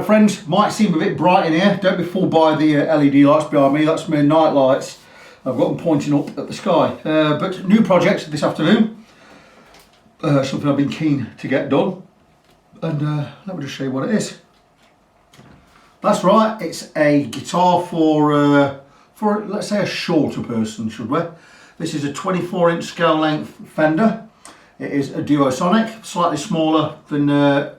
friends. Might seem a bit bright in here. Don't be fooled by the LED lights behind me. That's my night lights. I've got them pointing up at the sky. But new project this afternoon. Something I've been keen to get done. And let me just show you what it is. That's right. It's a guitar for let's say a shorter person, should we? This is a 24-inch scale length Fender. It is a Duo-Sonic, slightly smaller than a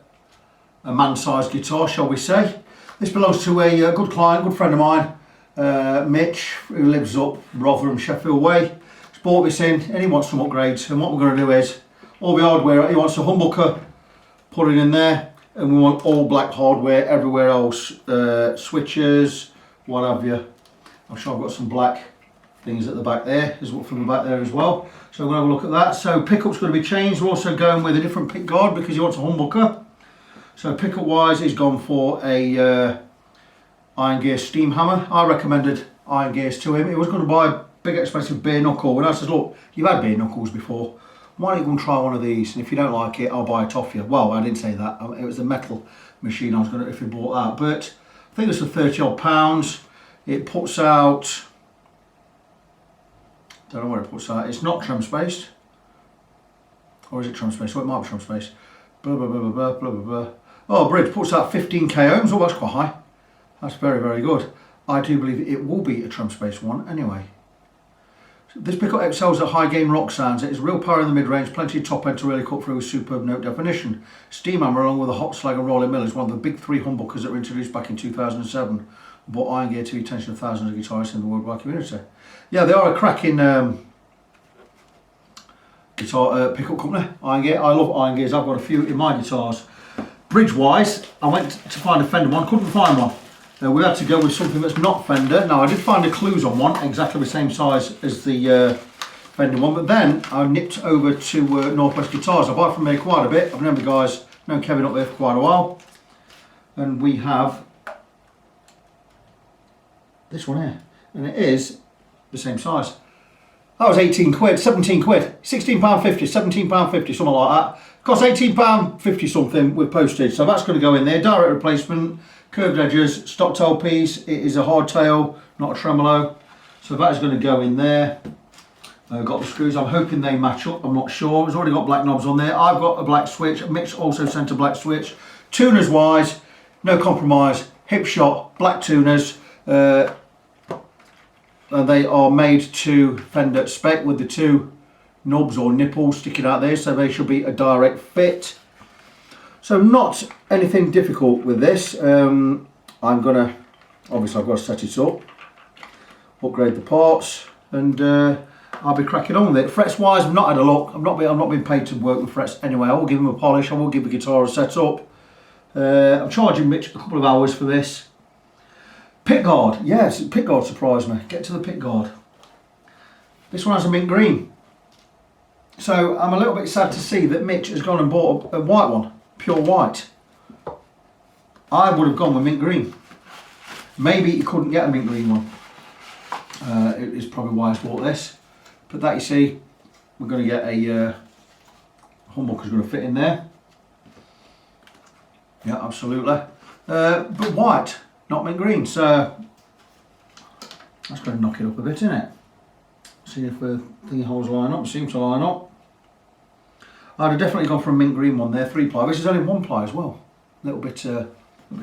man-sized guitar, shall we say. This belongs to a good client, good friend of mine, Mitch, who lives up Rotherham, Sheffield way. He's bought this in and he wants some upgrades. And what we're going to do is, all the hardware, he wants a humbucker, put it in there, and we want all black hardware everywhere else, switches, what have you. I'm sure I've got some black things at the back there, from the back there as well. So we're going to have a look at that. So pickup's going to be changed. We're also going with a different pick guard because he wants a humbucker. So pickup wise, he's gone for a iron gear steam hammer. I recommended iron gears to him. He was going to buy a big expensive bare knuckle, and I said, look, you've had bare knuckles before. Why don't you go and try one of these? And if you don't like it, I'll buy it off you. Well, I didn't say that. It was the metal machine I was going to, if you bought that. But I think it's for 30 odd pounds. It puts out, don't know what it puts out. It's not trim spaced. Or is it trim spaced? Oh, it might be trim spaced. Blah, blah, blah, blah, blah, blah, blah. Oh, bridge puts out 15k ohms. Oh, that's quite high. That's very, very good. I do believe it will be a trim spaced one anyway. This pickup excels at high gain rock sounds. It is real power in the mid-range, plenty of top end to really cut through with superb note definition. Steam hammer along with a hot slag and rolling mill is one of the big three humbuckers that were introduced back in 2007. Brought iron gear to the attention of thousands of guitarists in the worldwide community. Yeah, they are a cracking guitar pickup company, iron gear. I love iron gears. I've got a few in my guitars. Bridge wise, I went to find a Fender one, couldn't find one. We had to go with something that's not Fender. Now I did find a Clues on one, exactly the same size as the Fender one, but then I nipped over to Northwest Guitars. I buy from there quite a bit. I've known the guys, known Kevin up there for quite a while. And we have this one here, and it is the same size. That was 18 quid, 17 quid, £16.50, £17.50, something like that. Cost £18.50 something with postage, so that's going to go in there. Direct replacement, curved edges, stock tail piece. It is a hardtail, not a tremolo, so that is going to go in there. Got the screws, I'm hoping they match up, I'm not sure. It's already got black knobs on there. I've got a black switch, Mitch also sent a black switch. Tuners wise, no compromise, hip shot, black tuners. They are made to Fender spec with the two knobs or nipples sticking out there, so they should be a direct fit. So not anything difficult with this. I'm gonna, obviously I've got to set it up, upgrade the parts, and I'll be cracking on with it. Frets wise, I've not had a look. I'm not being paid to work with frets anyway. I will give them a polish. I will give the guitar a set up. I'm charging Mitch a couple of hours for this. Pick guard, yes, pick guard surprised me. Get to the pick guard. This one has a mint green. So I'm a little bit sad to see that Mitch has gone and bought a white one, pure white. I would have gone with mint green. Maybe he couldn't get a mint green one. It is probably why he's bought this. But that, you see, we're going to get a humbucker's going to fit in there. Yeah, absolutely. But white. Not mint green, so that's going to knock it up a bit, isn't it? See if the thingy holes line up. Seem to line up. I'd have definitely gone for a mint green one there, 3-ply. This is only 1-ply as well. A little bit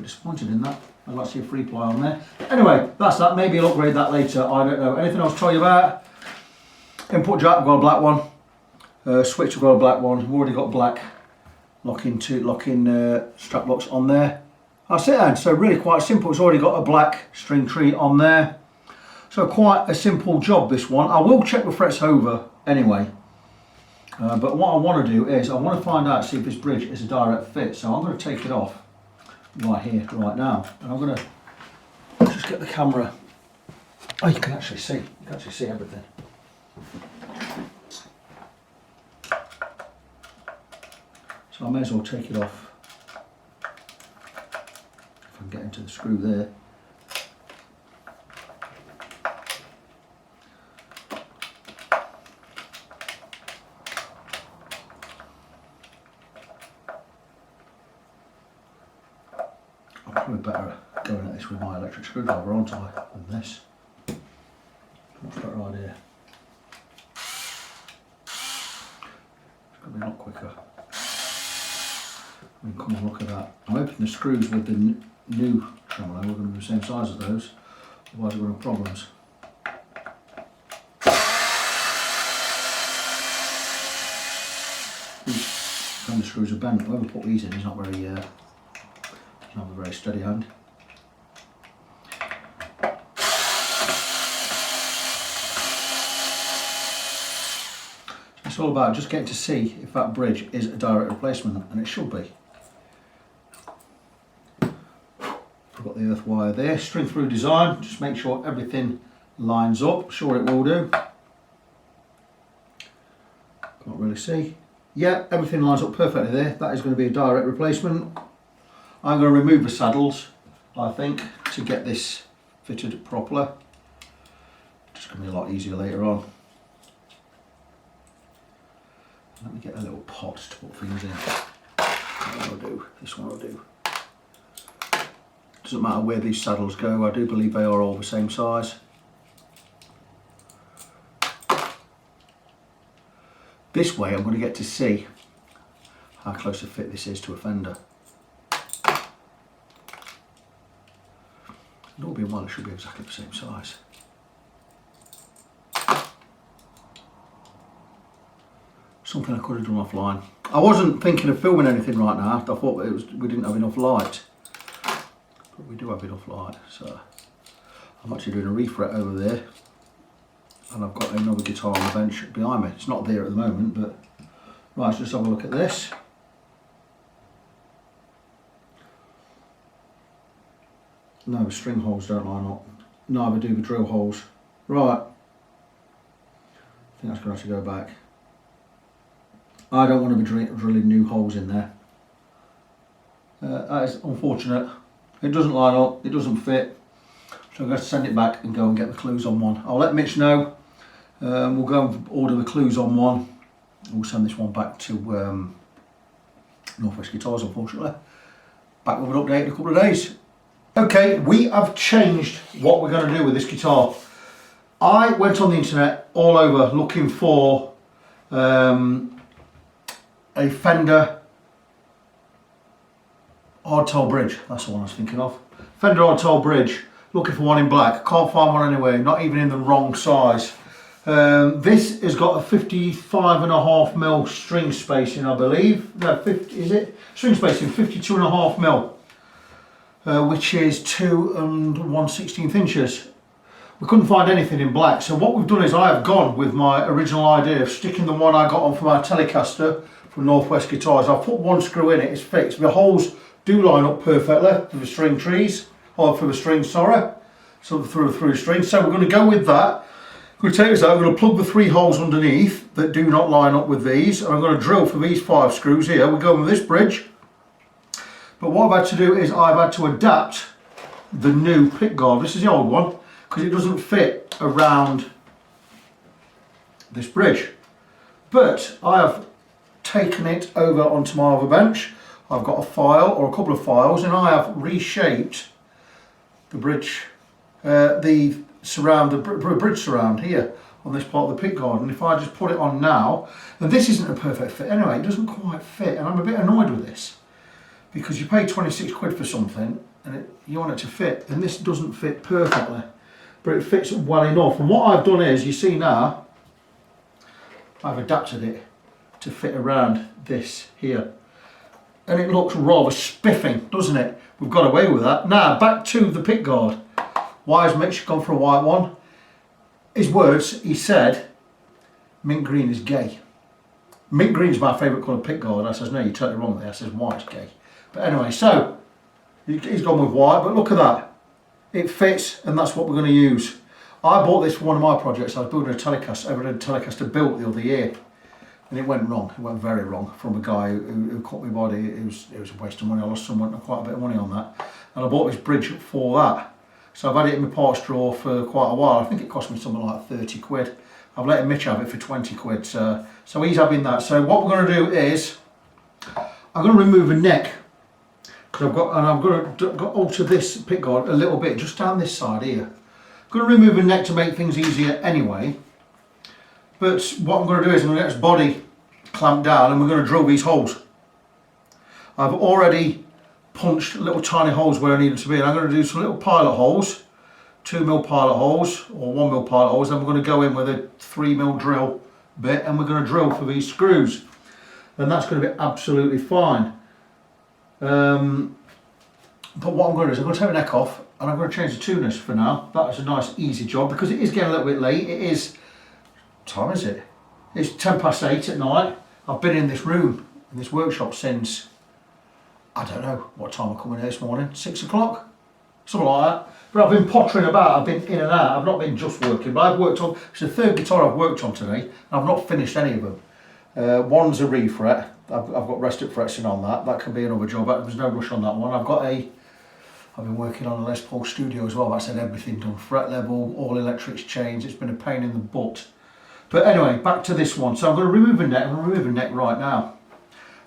disappointed in that. I'd like to see a 3-ply on there. Anyway, that's that. Maybe I'll upgrade that later. I don't know. Anything else to tell you about? Input jack, I've got a black one. Switch, I've got a black one. I've already got black locking strap locks on there. That's it then, so really quite simple. It's already got a black string tree on there. So quite a simple job, this one. I will check the frets over anyway. But what I want to do is, I want to find out, see if this bridge is a direct fit. So I'm going to take it off right here, right now. And I'm going to just get the camera. Oh, you can actually see. You can actually see everything. So I may as well take it off. If I can get into the screw there. Probably better going at this with my electric screwdriver, aren't I, than this. Much better idea. It's going to be a lot quicker. I mean, come on, look at that. I'm hoping the screws with the new tremolo are going to be the same size as those, otherwise we're going to have problems. These Fender screws are bent. Whoever put these in, he's not very, doesn't have a very steady hand. It's all about just getting to see if that bridge is a direct replacement, and it should be. I've got the earth wire there, string through design, just make sure everything lines up. Sure it will do. Can't really see. Yeah, everything lines up perfectly there. That is going to be a direct replacement. I'm going to remove the saddles, I think, to get this fitted properly. Just going to be a lot easier later on. Let me get a little pot to put things in. That one will do, this one will do. Doesn't matter where these saddles go, I do believe they are all the same size. This way I'm going to get to see how close a fit this is to a Fender. And all being well, it should be exactly the same size. Something I could have done offline. I wasn't thinking of filming anything right now. I thought we didn't have enough light. But we do have enough light, so I'm actually doing a refret over there, and I've got another guitar on the bench behind me. It's not there at the moment, but right, let's just have a look at this. No, the string holes don't line up. Neither do the drill holes. Right, I think that's going to have to go back. I don't want to be drilling new holes in there. That is unfortunate. It doesn't line up, it doesn't fit. So I'm going to send it back and go and get the clues on one. I'll let Mitch know. We'll go and order the clues on one. We'll send this one back to Northwest Guitars, unfortunately. Back with an update in a couple of days. Okay, we have changed what we're going to do with this guitar. I went on the internet all over looking for a Fender hardtail bridge. That's the one I was thinking of. Fender hardtail bridge. Looking for one in black. Can't find one anywhere. Not even in the wrong size. This has got a 55.5mm string spacing, I believe. No, 50, is it? String spacing 52.5mm, which is 2 1/16 inches. We couldn't find anything in black, so what we've done is I have gone with my original idea of sticking the one I got on from our Telecaster from Northwest Guitars. I've put one screw in it, it's fixed. The holes do line up perfectly for the string trees, or for the strings, sorry. So through string. So we're going to go with that. I'm going to take this out, I'm going to plug the 3 holes underneath that do not line up with these, and I'm going to drill for these 5 screws here. We're going with this bridge. But what I've had to do is I've had to adapt the new pick guard. This is the old one, because it doesn't fit around this bridge. But I have taken it over onto my other bench. I've got a file or a couple of files, and I have reshaped the bridge, bridge surround here on this part of the pick guard. And if I just put it on now, and this isn't a perfect fit anyway, it doesn't quite fit, and I'm a bit annoyed with this because you pay 26 quid for something and you want it to fit, and this doesn't fit perfectly, but it fits well enough. And what I've done is, you see now, I've adapted it to fit around this here, and it looks rather spiffing, doesn't it? We've got away with that. Now back to the pick guard. Why has Mitch gone for a white one? His words, he said mint green is gay. Mint green is my favourite colour pick guard. I says no, you're totally wrong there. I says white's gay. But anyway, so he's gone with white, but look at that. It fits, and that's what we're going to use. I bought this for one of my projects. I was building a Telecaster built the other year, and it went wrong. It went very wrong from a guy who cut my body. It was a waste of money. I lost quite a bit of money on that, and I bought this bridge for that. So I've had it in my parts drawer for quite a while. I think it cost me something like 30 quid. I've let Mitch have it for 20 quid. So he's having that. So what we're going to do is, I'm going to remove the neck, because I've got to alter this pickguard a little bit, just down this side here. I'm going to remove a neck to make things easier anyway. But what I'm going to do is I'm going to get this body clamped down and we're going to drill these holes. I've already punched little tiny holes where I need them to be, and I'm going to do some little pilot holes, 2mm pilot holes or 1mm pilot holes. Then we're going to go in with a 3mm drill bit and we're going to drill for these screws, and that's going to be absolutely fine. But what I'm going to do is I'm going to take the neck off and I'm going to change the tuners for now. That is a nice easy job because it is getting a little bit late. It is, what time is it? It's 8:10 at night. I've been in this room, in this workshop since, I don't know what time I come in here this morning, 6 o'clock? Something like that. But I've been pottering about, I've been in and out, I've not been just working, but I've worked on, it's the third guitar I've worked on today, and I've not finished any of them. One's a refret, I've got rested frets in on that, that can be another job, there's no rush on that one. I've been working on a Les Paul Studio as well, that's had everything done, fret level, all electrics changed, it's been a pain in the butt. But anyway, back to this one, so I'm going to remove a neck, I'm going to remove a neck right now.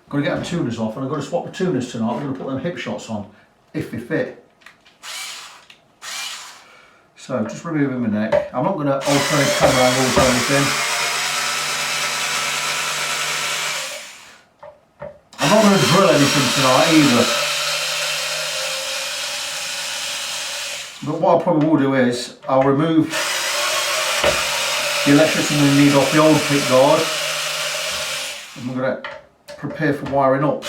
I'm going to get the tuners off and I'm going to swap the tuners tonight, I'm going to put them hip shots on, if they fit. So just removing my neck, I'm not going to alter any camera angles or anything. I'm not going to drill anything tonight either. But what I probably will do is, I'll remove the electrics I'm going to need off the old pick guard. And we're going to prepare for wiring up.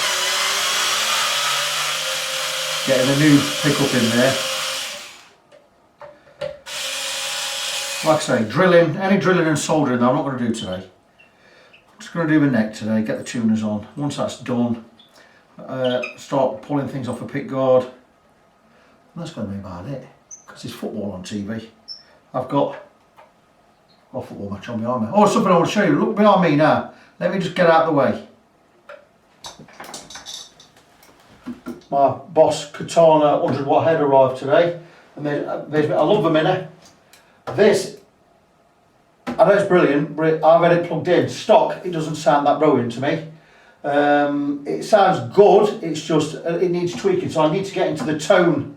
Getting a new pickup in there. Like I say, drilling, any drilling and soldering I'm not going to do today. I'm just going to do the neck today, get the tuners on. Once that's done, start pulling things off a pick guard. And that's going to be about it. Because there's football on TV. I've got a football match on behind me. Oh, something I want to show you. Look behind me now. Let me just get out of the way. My Boss Katana 100 watt head arrived today. And I love the Mini. This, I know it's brilliant, but I've had it plugged in. Stock, it doesn't sound that brilliant to me. It sounds good, it's just, it needs tweaking. So I need to get into the tone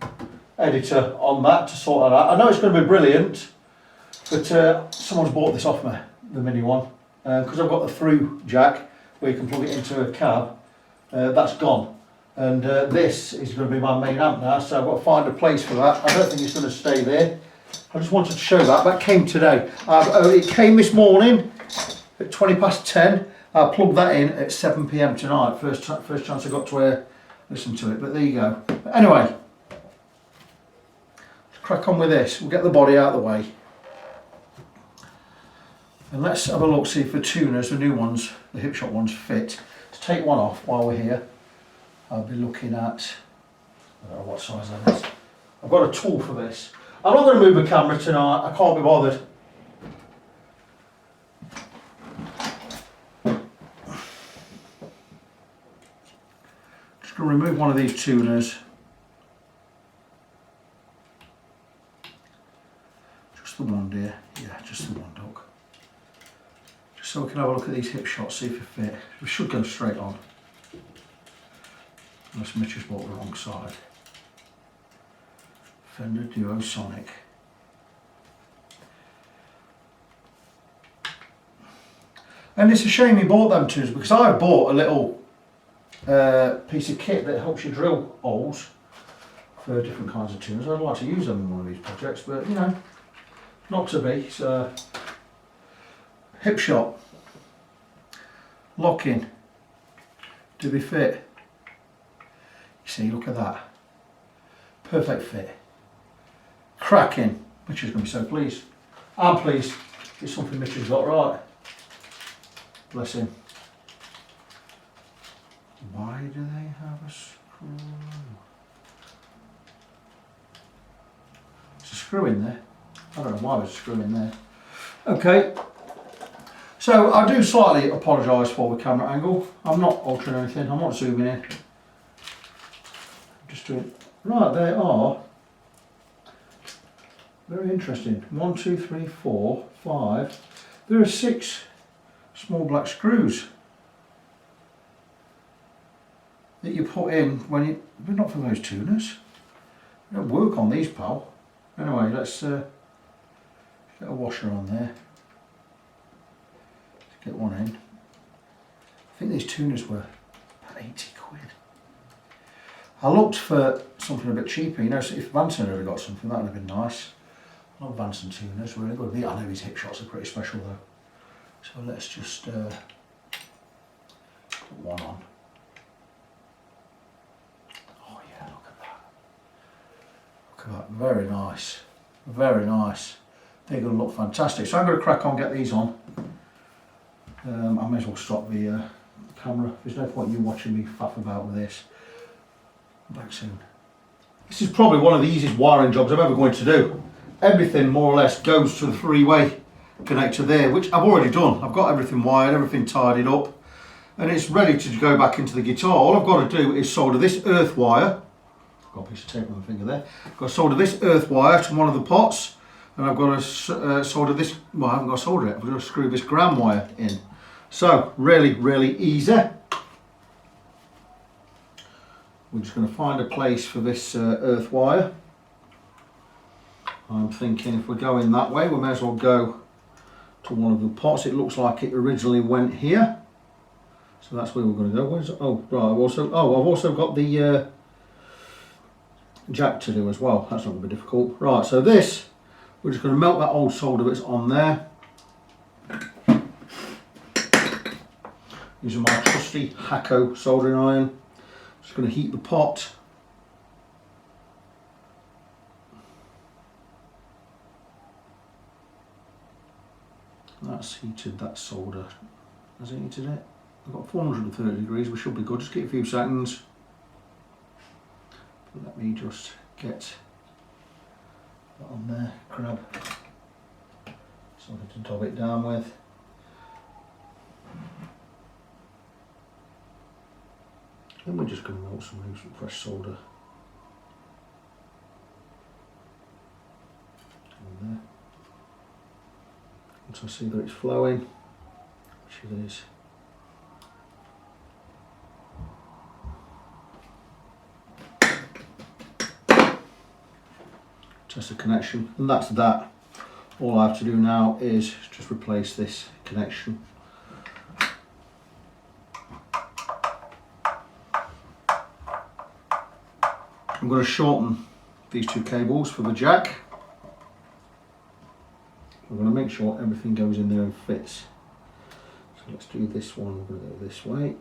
editor on that to sort that out. I know it's going to be brilliant, but someone's bought this off me, the Mini one, because I've got the through jack where you can plug it into a cab. That's gone, and this is going to be my main amp now, so I've got to find a place for that. I don't think it's going to stay there. I just wanted to show that. That came today. It came this morning at 10:20. I plugged that in at 7 PM tonight. First chance I got to listen to it, but there you go. But anyway, let's crack on with this. We'll get the body out of the way. And let's have a look, see if the tuners, the new ones, the hip shot ones fit. Let's take one off while we're here. I'll be looking at, I don't know what size that is. I've got a tool for this. I'm not going to move the camera tonight, I can't be bothered. Just going to remove one of these tuners. Just the one, dear. Yeah, just the one, dog. Just so we can have a look at these hip shots, see if they fit. We should go straight on. Unless Mitch has bought the wrong side. Fender Duo-Sonic. And it's a shame he bought them tuners, because I bought a little piece of kit that helps you drill holes for different kinds of tuners. I'd like to use them in one of these projects, but you know, not to be. So, hip shot, lock in, do they fit? You see, look at that, perfect fit. Cracking. Mitch is going to be so pleased. I'm pleased. It's something Mitch has got right. Bless him. Why do they have a screw? There's a screw in there. I don't know why there's a screw in there. Okay. So I do slightly apologise for the camera angle. I'm not altering anything. I'm not zooming in. I'm just doing. Right, there are. Very interesting. 1, 2, 3, 4, 5. There are 6 small black screws. that you put in when you, but not for those tuners. They don't work on these, pal. Anyway, let's get a washer on there. Let's get one in. I think these tuners were about 80 quid. I looked for something a bit cheaper, you know, so if Vanson had got something, that would have been nice. I love Vanson tuners, really good. I know his hip shots are pretty special though. So let's just put one on. Oh yeah, look at that. Look at that, very nice. Very nice. They're going to look fantastic. So I'm going to crack on, get these on. I may as well stop the camera. There's no point in you watching me faff about with this. Back soon. This is probably one of the easiest wiring jobs I'm ever going to do. Everything more or less goes to the three-way connector there, which I've already done. I've got everything wired, everything tidied up, and it's ready to go back into the guitar. All I've got to do is solder this earth wire. I've got a piece of tape on my finger there. I've got to solder this earth wire to one of the pots, and I've got to solder this. Well, I haven't got to solder it. I've got to screw this ground wire in. So really, really easy. We're just going to find a place for this earth wire. I'm thinking if we're going that way, we may as well go to one of the pots. It looks like it originally went here, so that's where we're going to go. Where's it? Oh, right. I've also got the jack to do as well. That's not going to be difficult. Right. So this, we're just going to melt that old solder that's on there. Using my trusty Hakko soldering iron. Just going to heat the pot. That's heated that solder. Has it heated it? I've got 430 degrees, we should be good. Just give it a few seconds. Let me just get that on there, grab something to dab it down with. Then we're just going to melt some loose and fresh solder on there. Once I see that it's flowing, which it is. Test the connection, and that's that. All I have to do now is just replace this connection. I'm going to shorten these two cables for the jack. I'm going to make sure everything goes in there and fits. So let's do this one, we're going to go this way.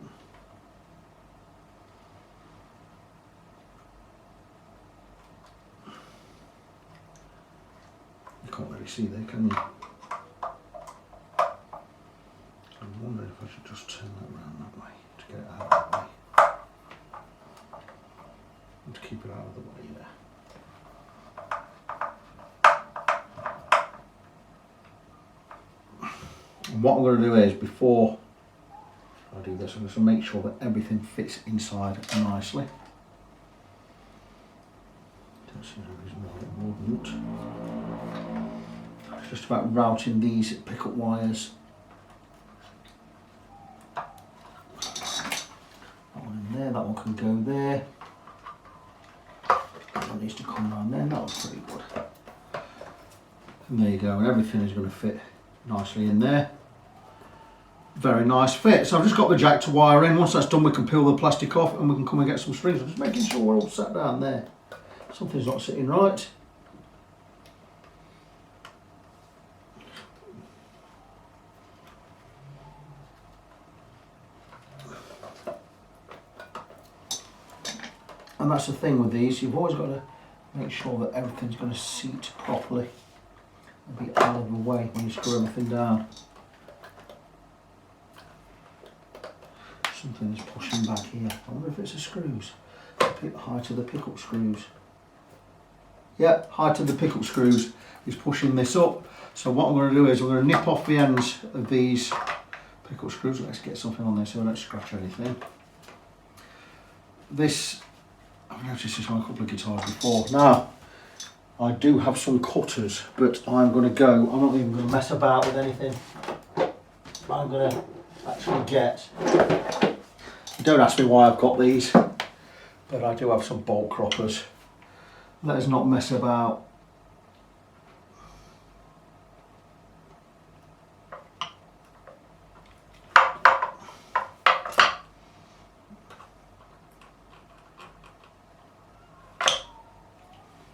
You can't really see there, can you? I'm wondering if I should just turn that around that way to get it out of the way. And to keep it out of the way there. And what I'm going to do is, before I do this, I'm just going to make sure that everything fits inside nicely. Don't see no reason why it wouldn't. It's just about routing these pickup wires. That one in there, that one can go there. That one needs to come around there, that one's pretty good. And there you go, and everything is going to fit nicely in there. Very nice fit. So I've just got the jack to wire in. Once that's done, we can peel the plastic off and we can come and get some strings. I'm just making sure we're all sat down there. Something's not sitting right. And that's the thing with these, you've always got to make sure that everything's going to seat properly and be out of the way when you screw everything down. Something is pushing back here. I wonder if it's the screws. The height of the pickup screws. Yep, height of the pickup screws is pushing this up. So what I'm going to do is I'm going to nip off the ends of these pickup screws. Let's get something on there so I don't scratch anything. This, I've noticed this on a couple of guitars before. Now, I do have some cutters, but I'm going to go, I'm not even going to mess about with anything. I'm going to actually get don't ask me why I've got these, but I do have some bolt croppers. Let us not mess about.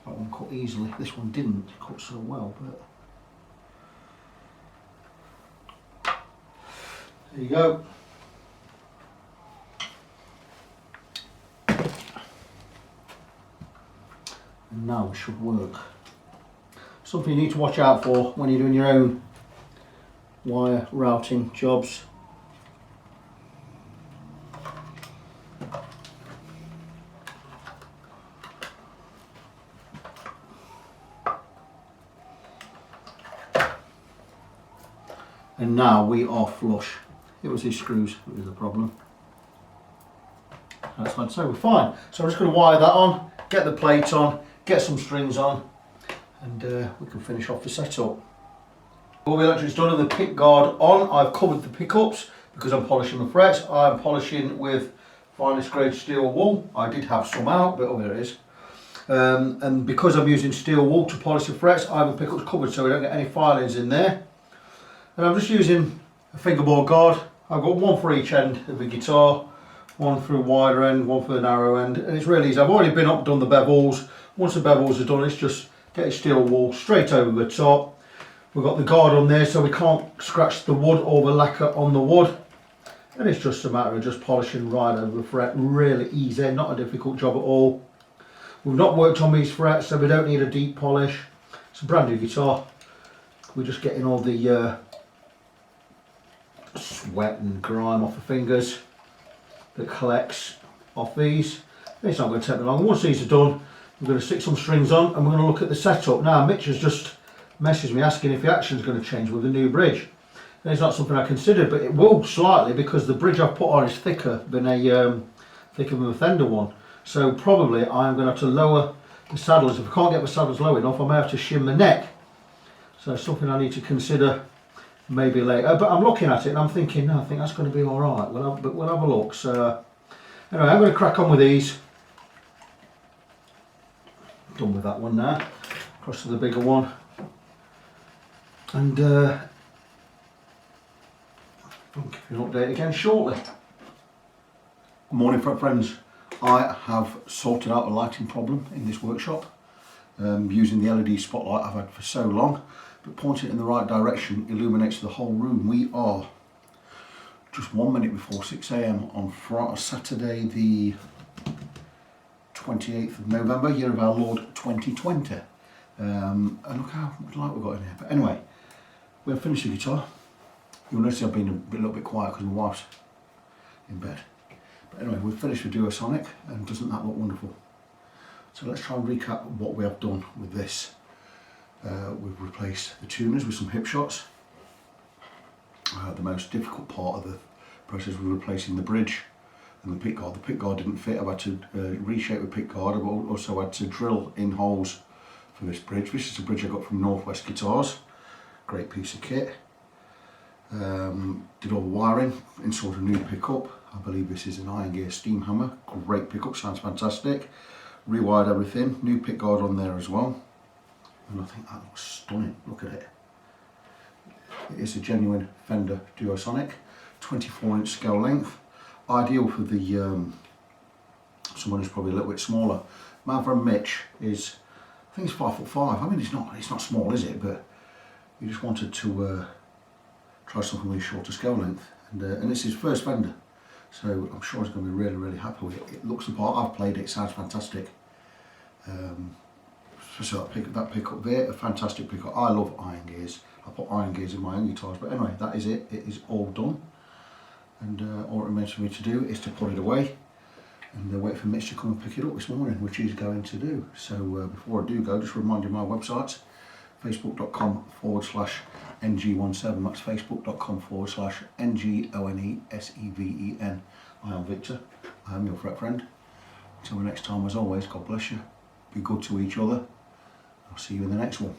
That one cut easily. This one didn't cut so well, but there you go. And now it should work. Something you need to watch out for when you're doing your own wire routing jobs. And now we are flush. It was these screws that was the problem. That's like so, we're fine. So I'm just going to wire that on, get the plate on, get some strings on, and we can finish off the setup. All the electric's done and the pick guard on. I've covered the pickups because I'm polishing the frets. I'm polishing with finest grade steel wool. I did have some out, but oh, there it is. And because I'm using steel wool to polish the frets, I have the pickups covered so we don't get any filings in there. And I'm just using a fingerboard guard. I've got one for each end of the guitar, one for the wider end, one for the narrow end, and it's really easy. I've already been up, done the bevels. Once the bevels are done, it's just get a steel wool straight over the top. We've got the guard on there so we can't scratch the wood or the lacquer on the wood. And it's just a matter of just polishing right over the fret. Really easy, not a difficult job at all. We've not worked on these frets, so we don't need a deep polish. It's a brand new guitar. We're just getting all the sweat and grime off the fingers that collects off these. It's not going to take me long. Once these are done, we're going to stick some strings on and we're going to look at the setup. Now Mitch has just messaged me asking if the action's going to change with the new bridge. And it's not something I considered, but it will slightly because the bridge I've put on is thicker than a Fender one. So probably I'm going to have to lower the saddles. If I can't get the saddles low enough, I may have to shim the neck. So it's something I need to consider maybe later. But I'm looking at it and I'm thinking, no, I think that's going to be all right. We'll have a look. So anyway, I'm going to crack on with these. Done with that one now. Across to the bigger one. And I'll give you an update again shortly. Good morning, friends. I have sorted out a lighting problem in this workshop using the LED spotlight I've had for so long, but pointing it in the right direction illuminates the whole room. We are just 1 minute before 6 AM on Saturday the 28th of November, year of our Lord 2020. And look how much light we've got in here. But anyway, we've finished the guitar. You'll notice I've been a little bit quiet because my wife's in bed. But anyway, we've finished the Duo-Sonic, and doesn't that look wonderful? So let's try and recap what we have done with this. We've replaced the tuners with some hip shots. The most difficult part of the process was replacing the bridge and the pick guard. The pick guard didn't fit. I've had to reshape the pick guard. I've also had to drill in holes for this bridge. This is a bridge I got from Northwest Guitars. Great piece of kit. Did all the wiring, installed a new pickup. I believe this is an Iron Gear steam hammer. Great pickup, sounds fantastic. Rewired everything, new pick guard on there as well. And I think that looks stunning, look at it. It is a genuine Fender Duo-Sonic, 24-inch scale length. Ideal for the someone who's probably a little bit smaller. My friend Mitch is, I think he's 5'5". I mean, it's not small, is it? But he just wanted to try something with a shorter scale length, and it's his first Fender, so I'm sure he's going to be really, really happy with it. It looks the part. I've played it, sounds fantastic. So that pickup there, a fantastic pickup. I love iron gears. I put iron gears in my own guitars, but anyway, that is it. It is all done, and all it remains for me to do is to put it away and wait for Mitch to come and pick it up this morning, which he's going to do. So before I do go, just remind you my websites: facebook.com/ng17. That's facebook.com/NGONESEVEN. I am Victor. I am your fret friend. Until the next time, as always, God bless you. Be good to each other. I'll see you in the next one.